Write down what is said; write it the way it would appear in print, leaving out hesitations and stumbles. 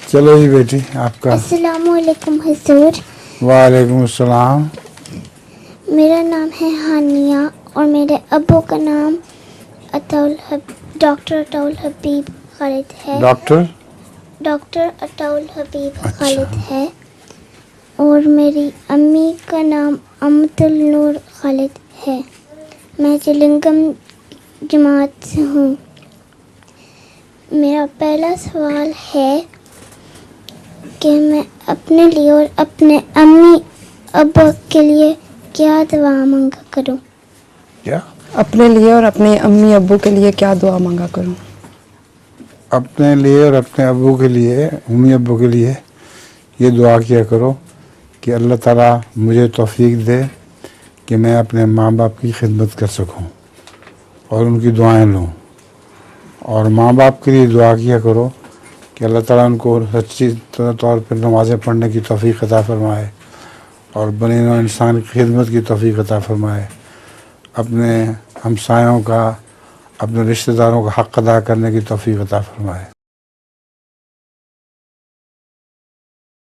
چلو جی بیٹی آپ کا. السلام علیکم حضور. وعلیکم السلام. میرا نام ہے ہانیہ اور میرے ابو کا نام ڈاکٹر عطاء حبیب خالد ہے. ڈاکٹر عطاء حبیب خالد ہے. اور میری امی کا نام امت النور خالد ہے. میں چلنگم جماعت سے ہوں. میرا پہلا سوال ہے کہ میں اپنے لیے اور اپنے امی ابا کے لیے کیا دعا مانگا کروں. کیا؟ اپنے لیے اور اپنے امی ابو کے لیے کیا دعا مانگا کروں. اپنے لیے اور اپنے ابو کے لیے امی ابو کے لیے یہ دعا کیا کرو کہ اللہ تعالیٰ مجھے توفیق دے کہ میں اپنے ماں باپ کی خدمت کر سکوں اور ان کی دعائیں لوں. اور ماں باپ کے لیے دعا کیا کرو کہ اللہ تعالیٰ ان کو سچی طور پر نمازیں پڑھنے کی توفیق عطا فرمائے اور بنی نوع انسان کی خدمت کی توفیق عطا فرمائے. اپنے ہمسایوں کا اپنے رشتہ داروں کا حق ادا کرنے کی توفیق عطا فرمائے.